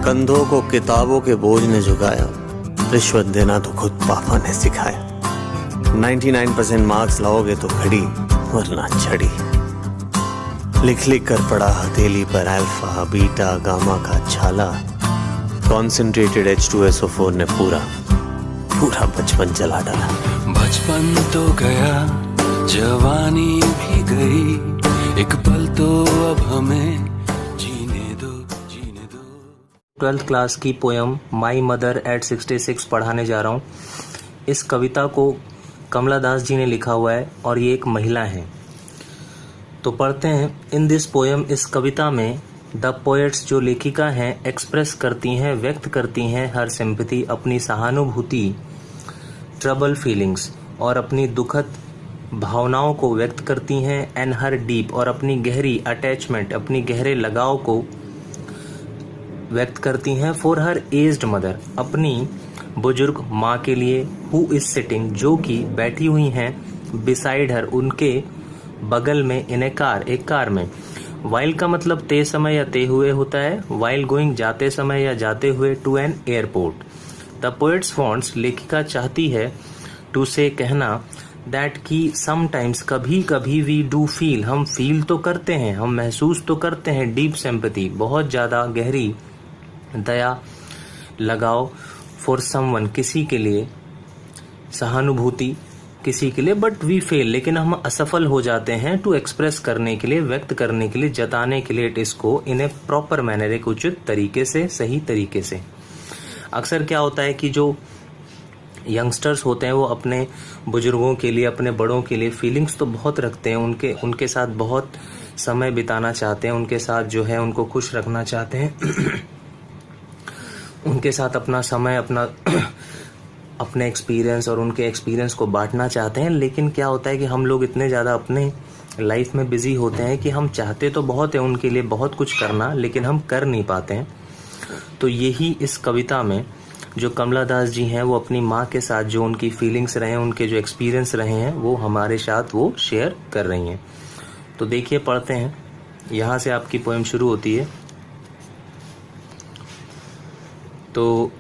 कंधों को किताबों के बोझ ने झुकाया, रिश्वत देना तो खुद पापा ने सिखाया। 99% मार्क्स लाओगे तो घड़ी वरना छड़ी। लिख लिख कर पड़ा हथेली पर अल्फा बीटा गामा का छाला। कॉन्सेंट्रेटेड H2SO4 ने पूरा बचपन जला डाला। बचपन तो गया, जवानी भी गई, एक पल तो अब हमें जीने दो। 12th क्लास की पोयम माई मदर एट 66 पढ़ाने जा रहा हूँ। इस कविता को कमला दास जी ने लिखा हुआ है और ये एक महिला है। तो पढ़ते हैं। इन दिस पोयम, इस कविता में द पोएट्स जो लेखिका हैं एक्सप्रेस करती हैं, व्यक्त करती हैं हर सिंपैथी, अपनी सहानुभूति, ट्रबल फीलिंग्स और अपनी दुखद भावनाओं को व्यक्त करती हैं, एंड हर डीप और अपनी गहरी अटैचमेंट, अपनी गहरे लगाव को व्यक्त करती हैं फॉर हर एज्ड मदर, अपनी बुजुर्ग माँ के लिए, हु इज सिटिंग जो कि बैठी हुई हैं, बिसाइड हर उनके बगल में, इन ए कार एक कार में। वाइल का मतलब ते समय या ते हुए होता है, वाइल गोइंग जाते समय या जाते हुए, to an airport. The poets wants लेखिका चाहती है, टू से कहना, दैट की समटाइम्स कभी कभी वी डू फील, हम फील तो करते हैं, हम महसूस तो करते हैं, डीप सिंपैथी बहुत ज्यादा गहरी दया लगाओ, फॉर समवन किसी के लिए, सहानुभूति किसी के लिए, बट वी फेल लेकिन हम असफल हो जाते हैं, टू एक्सप्रेस करने के लिए, व्यक्त करने के लिए, जताने के लिए, इसको इन ए प्रॉपर मैनर एक उचित तरीके से, सही तरीके से। अक्सर क्या होता है कि जो यंगस्टर्स होते हैं वो अपने बुजुर्गों के लिए, अपने बड़ों के लिए फीलिंग्स तो बहुत रखते हैं, उनके साथ बहुत समय बिताना चाहते हैं, उनके साथ जो है उनको खुश रखना चाहते हैं उनके साथ अपना समय, अपने एक्सपीरियंस और उनके एक्सपीरियंस को बांटना चाहते हैं। लेकिन क्या होता है कि हम लोग इतने ज़्यादा अपने लाइफ में बिजी होते हैं कि हम चाहते तो बहुत है उनके लिए बहुत कुछ करना, लेकिन हम कर नहीं पाते हैं। तो यही इस कविता में जो कमला दास जी हैं वो अपनी माँ के साथ जो उनकी फीलिंग्स रहे हैं, उनके जो एक्सपीरियंस रहे हैं, वो हमारे साथ वो शेयर कर रही हैं। तो देखिए, पढ़ते हैं। यहाँ से आपकी पोएम शुरू होती है। तो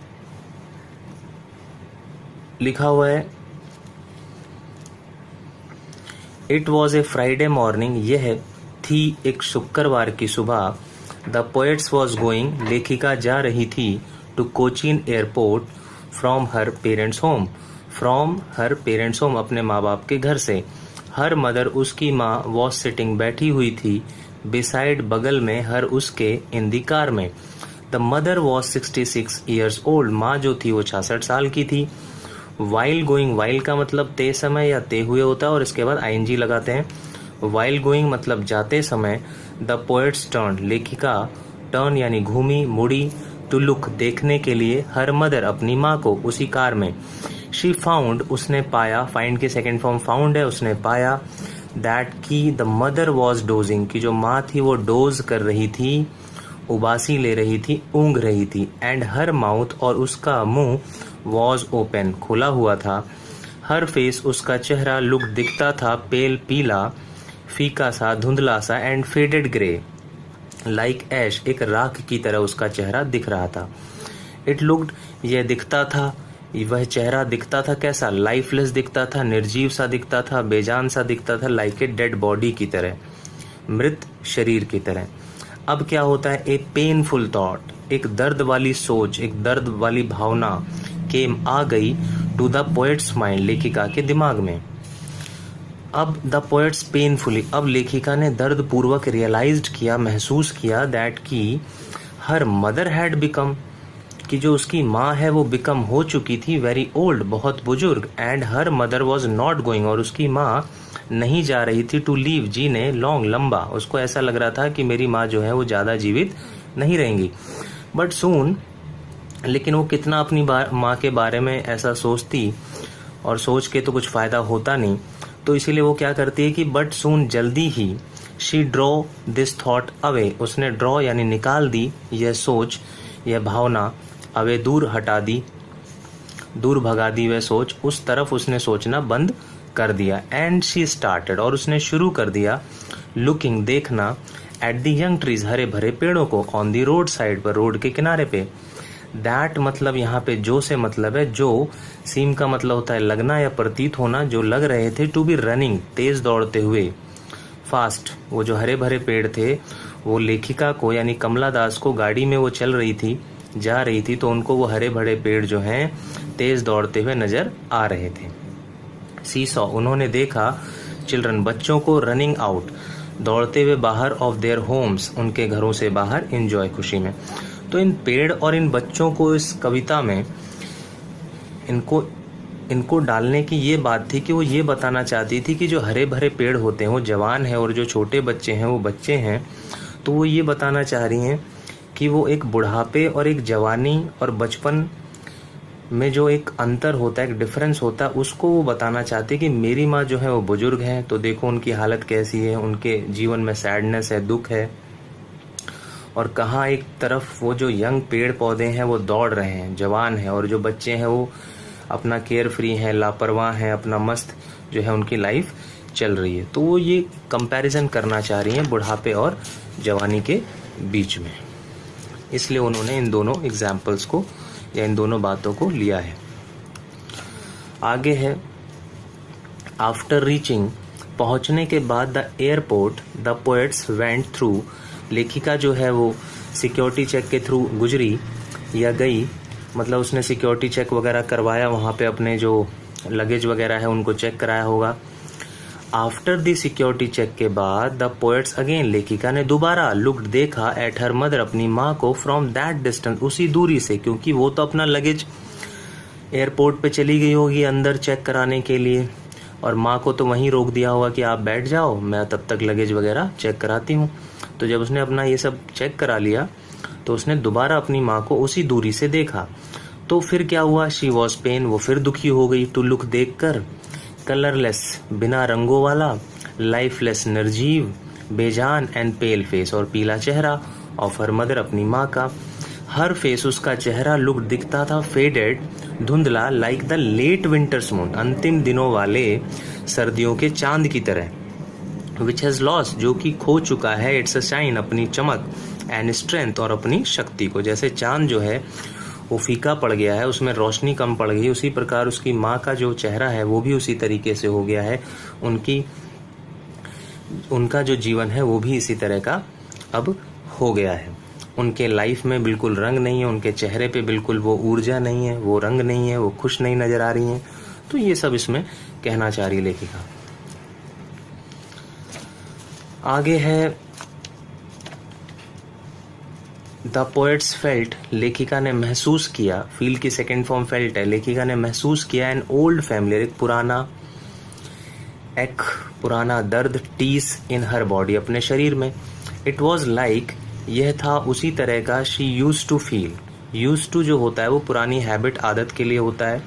लिखा हुआ है, it was a Friday morning, यह थी एक शुक्रवार की सुबह। द पोएट्स वॉज गोइंग, लेखिका जा रही थी, to Cochin airport, from her parents home, from her parents home अपने माँ बाप के घर से। हर मदर उसकी माँ, वॉज सिटिंग बैठी हुई थी, बिसाइड बगल में, हर उसके, इन दी कार में। The mother was 66 years old, माँ जो थी वो 66 साल की थी। वाइल गोइंग, वाइल का मतलब ते समय या ते हुए होता है और इसके बाद आईएनजी लगाते हैं। वाइल गोइंग मतलब जाते समय। द पोएट्स टर्न, लेखिका, टर्न यानी घूमी, मुड़ी, टू लुक देखने के लिए, हर मदर अपनी माँ को, उसी कार में। शी फाउंड, उसने पाया, फाइंड की सेकेंड फॉर्म फाउंड है, उसने पाया, दैट की द मदर वॉज डोजिंग, की जो माँ थी वो डोज कर रही थी, उबासी ले रही थी, ऊँघ रही थी, एंड हर माउथ और उसका मुंह, वॉज ओपन खुला हुआ था, हर फेस उसका चेहरा, लुक दिखता था, पेल पीला, फीका सा, धुंधला सा, एंड फेडेड ग्रे, लाइक ऐश एक राख की तरह उसका चेहरा दिख रहा था। इट लुक्ड, यह दिखता था, वह चेहरा दिखता था कैसा, लाइफलेस दिखता था, निर्जीव सा दिखता था, बेजान सा दिखता था, लाइक ए डेड बॉडी की तरह, मृत शरीर की तरह। अब क्या होता है, ए पेनफुल थॉट, एक दर्द वाली सोच, एक दर्द वाली भावना, केम आ गई, टू द पोएट्स माइंड, लेखिका के दिमाग में। अब द पोएट्स पेनफुली, अब लेखिका ने दर्द पूर्वक रियलाइज्ड किया, महसूस किया, दैट की हर मदर हैड बिकम, कि जो उसकी माँ है वो बिकम हो चुकी थी, वेरी ओल्ड बहुत बुजुर्ग, and her mother was not going, और उसकी माँ नहीं जा रही थी, टू लीव जीने, लॉन्ग लंबा, उसको ऐसा लग रहा था कि मेरी माँ जो है वो ज़्यादा जीवित नहीं रहेंगी। बट सून, लेकिन वो कितना अपनी माँ के बारे में ऐसा सोचती, और सोच के तो कुछ फ़ायदा होता नहीं, तो इसीलिए वो क्या करती है कि बट सून, जल्दी ही, she draw this thought away, उसने ड्रॉ यानी निकाल दी, यह सोच, यह भावना, अवे दूर हटा दी, दूर भगा दी वह सोच, उस तरफ उसने सोचना बंद कर दिया। एंड शी स्टार्टेड, और उसने शुरू कर दिया, लुकिंग देखना, एट द यंग ट्रीज, हरे भरे पेड़ों को, ऑन द रोड साइड पर, रोड के किनारे पे। दैट मतलब यहाँ पे जो से मतलब है जो, सीम का मतलब होता है लगना या प्रतीत होना, जो लग रहे थे, टू बी रनिंग, तेज दौड़ते हुए, फास्ट। वो जो हरे भरे पेड़ थे वो लेखिका को यानी कमला दास को, गाड़ी में वो चल रही थी, जा रही थी, तो उनको वो हरे भरे पेड़ जो हैं तेज दौड़ते हुए नजर आ रहे थे। सी सॉ, उन्होंने देखा, चिल्ड्रन, बच्चों को, रनिंग आउट, दौड़ते हुए बाहर, ऑफ देयर होम्स, उनके घरों से बाहर, एंजॉय, खुशी में। तो इन पेड़ और इन बच्चों को इस कविता में इनको डालने की ये बात थी कि वो ये बताना चाहती थी कि जो हरे भरे पेड़ होते हैं वो जवान है और जो छोटे बच्चे हैं वो बच्चे हैं। तो वो ये बताना चाह रही हैं कि वो एक बुढ़ापे और एक जवानी और बचपन में जो एक अंतर होता है, एक डिफरेंस होता है, उसको वो बताना चाहती कि मेरी माँ जो है वो बुजुर्ग है, तो देखो उनकी हालत कैसी है, उनके जीवन में सैडनेस है, दुख है, और कहाँ एक तरफ वो जो यंग पेड़ पौधे हैं वो दौड़ रहे हैं, जवान है, और जो बच्चे हैं वो अपना केयर फ्री हैं, लापरवाह हैं, अपना मस्त जो है उनकी लाइफ चल रही है। तो वो ये कंपैरिजन करना चाह रही हैं बुढ़ापे और जवानी के बीच में, इसलिए उन्होंने इन दोनों एग्जाम्पल्स को या इन दोनों बातों को लिया है। आगे है, आफ्टर रीचिंग, पहुंचने के बाद, the airport, the poets went through, लेखिका जो है वो सिक्योरिटी चेक के थ्रू गुजरी या गई, मतलब उसने सिक्योरिटी चेक वगैरह करवाया, वहाँ पे अपने जो लगेज वगैरह है उनको चेक कराया होगा। आफ्टर द सिक्योरिटी चेक के बाद, द पोएट्स अगेन, लेखिका ने दोबारा, लुक्ड, देखा, एट हर मदर, अपनी माँ को, फ्रॉम दैट डिस्टेंस, उसी दूरी से, क्योंकि वो तो अपना लगेज एयरपोर्ट पे चली गई होगी अंदर चेक कराने के लिए, और माँ को तो वहीं रोक दिया होगा कि आप बैठ जाओ, मैं तब तक लगेज वगैरह चेक कराती हूँ। तो जब उसने अपना ये सब चेक करा लिया तो उसने दोबारा अपनी माँ को उसी दूरी से देखा। तो फिर क्या हुआ, शी वॉज पेन, वो फिर दुखी हो गई, टू लुक, देख कर, कलरलेस, बिना रंगों वाला, लाइफलेस, निर्जीव, बेजान, एंड पेल फेस, और पीला चेहरा, ऑफ हर मदर, अपनी माँ का, हर फेस, उसका चेहरा, लुक, दिखता था, फेडेड, धुंधला, like the late winter's moon, अंतिम दिनों वाले सर्दियों के चांद की तरह, विच हैज लॉस्ट, जो कि खो चुका है, इट्स अ शाइन, अपनी चमक, एंड स्ट्रेंथ, और अपनी शक्ति को। जैसे चांद जो है वो फीका पड़ गया है, उसमें रोशनी कम पड़ गई, उसी प्रकार उसकी माँ का जो चेहरा है वो भी उसी तरीके से हो गया है, उनका जो जीवन है वो भी इसी तरह का अब हो गया है। उनके लाइफ में बिल्कुल रंग नहीं है, उनके चेहरे पे बिल्कुल वो ऊर्जा नहीं है, वो रंग नहीं है, वो खुश नहीं नजर आ रही हैं। तो ये सब इसमें कहना चाह रही लेखिका। आगे है, द पोएट्स फेल्ट, लेखिका ने महसूस किया, फील की सेकेंड फॉर्म फेल्ट है, लेखिका ने महसूस किया, एन ओल्ड फैमिली, एक पुराना दर्द, टीस, इन हर बॉडी, अपने शरीर में, इट वॉज लाइक, यह था उसी तरह का, she use to feel, use to जो होता है वो पुरानी हैबिट, आदत के लिए होता है,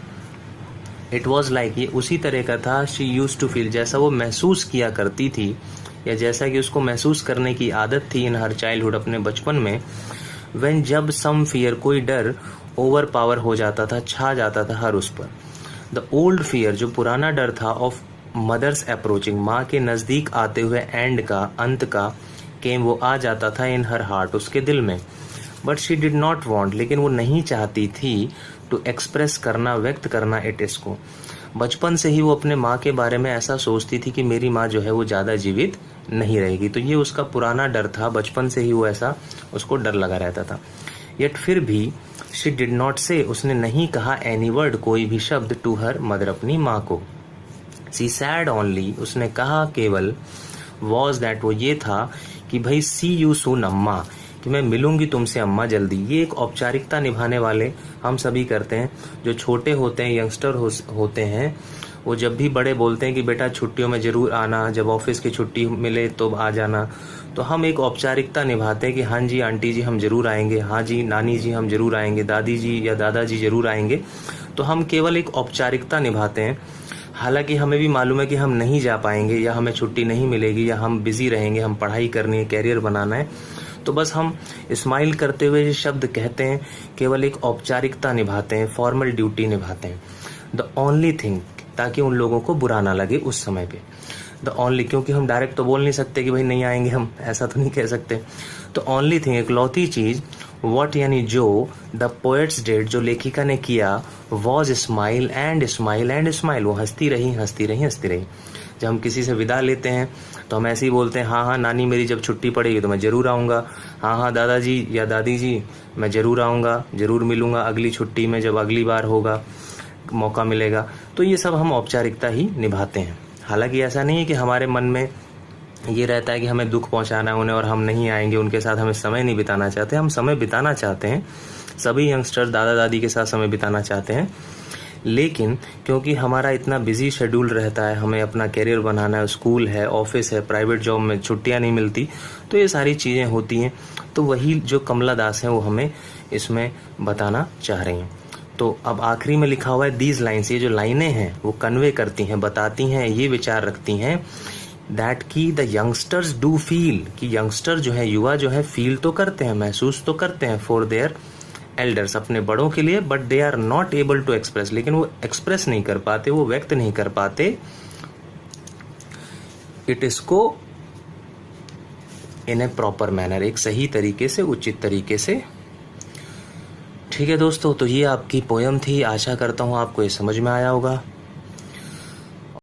इट वॉज लाइक, ये उसी तरह का था, शी यूज टू फील, जैसा वो महसूस किया करती थी, या जैसा कि उसको महसूस करने की आदत थी, इन हर चाइल्डहुड, अपने बचपन में, व्हेन, जब, सम फियर, कोई डर, ओवर पावर हो जाता था, छा जाता था हर उस पर, द ओल्ड फियर, जो पुराना डर था, ऑफ मदर्स अप्रोचिंग, माँ के नजदीक आते हुए, एंड का, अंत का, केम, वो आ जाता था, इन हर हार्ट, उसके दिल में, but she did not want, लेकिन वो नहीं चाहती थी, टू एक्सप्रेस, करना, व्यक्त करना, इट, इसको। बचपन से ही वो अपने माँ के बारे में ऐसा सोचती थी कि मेरी माँ जो है वो ज्यादा जीवित नहीं रहेगी, तो ये उसका पुराना डर था, बचपन से ही वो ऐसा उसको डर लगा रहता था। यट फिर भी, शी डिड नॉट से, उसने नहीं कहा, एनी वर्ड, कोई भी शब्द, टू हर मदर, अपनी माँ को, सी सैड ओनली, उसने कहा केवल, वॉज दैट, वो ये था कि भाई, सी यू सून अम्मा, कि मैं मिलूंगी तुमसे अम्मा जल्दी। ये एक औपचारिकता निभाने वाले हम सभी करते हैं, जो छोटे होते हैं, यंगस्टर होते हैं, वो जब भी बड़े बोलते हैं कि बेटा छुट्टियों में जरूर आना, जब ऑफिस की छुट्टी मिले तो आ जाना, तो हम एक औपचारिकता निभाते हैं कि हाँ जी आंटी जी हम जरूर आएंगे, हाँ जी नानी जी हम जरूर आएंगे, दादी जी या दादाजी जरूर आएंगे। तो हम केवल एक औपचारिकता निभाते हैं, हालांकि हमें भी मालूम है कि हम नहीं जा पाएंगे, या हमें छुट्टी नहीं मिलेगी, या हम बिजी रहेंगे, हम पढ़ाई करनी है, कैरियर बनाना है, तो बस हम स्माइल करते हुए ये शब्द कहते हैं, केवल एक औपचारिकता निभाते हैं, फॉर्मल ड्यूटी निभाते हैं। द ओनली थिंग, ताकि उन लोगों को बुरा ना लगे उस समय पे, द ओनली, क्योंकि हम डायरेक्ट तो बोल नहीं सकते कि भाई नहीं आएंगे हम, ऐसा तो नहीं कह सकते। तो ओनली थिंग, एकलौती चीज, व्हाट यानी जो, द पोएट्स डिड, जो लेखिका ने किया, was smile and smile and smile, वो हंसती रही हंसती रही हंसती रही। जब हम किसी से विदा लेते हैं तो हम ऐसे ही बोलते हैं, हाँ हाँ नानी मेरी जब छुट्टी पड़ेगी तो मैं ज़रूर आऊँगा, हाँ हाँ दादाजी या दादी जी मैं ज़रूर आऊँगा, ज़रूर मिलूँगा अगली छुट्टी में जब अगली बार होगा मौका मिलेगा। तो ये सब हम औपचारिकता ही निभाते हैं। हालांकि ऐसा नहीं है कि हमारे मन में ये रहता है कि हमें दुख पहुंचाना है उन्हें और हम नहीं आएंगे, उनके साथ हमें समय नहीं बिताना चाहते। हम समय बिताना चाहते हैं, सभी यंगस्टर्स दादा दादी के साथ समय बिताना चाहते हैं, लेकिन क्योंकि हमारा इतना बिजी शेड्यूल रहता है, हमें अपना करियर बनाना है, स्कूल है, ऑफिस है, प्राइवेट जॉब में छुट्टियां नहीं मिलती, तो ये सारी चीज़ें होती हैं। तो वही जो कमला दास हैं वो हमें इसमें बताना चाह रही हैं। तो अब आखिरी में लिखा हुआ है दीज लाइन्स, ये जो लाइनें हैं वो कन्वे करती हैं, बताती हैं, ये विचार रखती हैं दैट की द यंगस्टर्स डू फील, कि यंगस्टर जो है, युवा जो है, फील तो करते हैं, महसूस तो करते हैं फॉर देयर एल्डर्स, अपने बड़ों के लिए, but they are not able to express, लेकिन वो एक्सप्रेस नहीं कर पाते, वो व्यक्त नहीं कर पाते इट इसको इन ए प्रॉपर मैनर, एक सही तरीके से, उचित तरीके से। ठीक है दोस्तों, तो ये आपकी पोयम थी। आशा करता हूँ आपको ये समझ में आया होगा।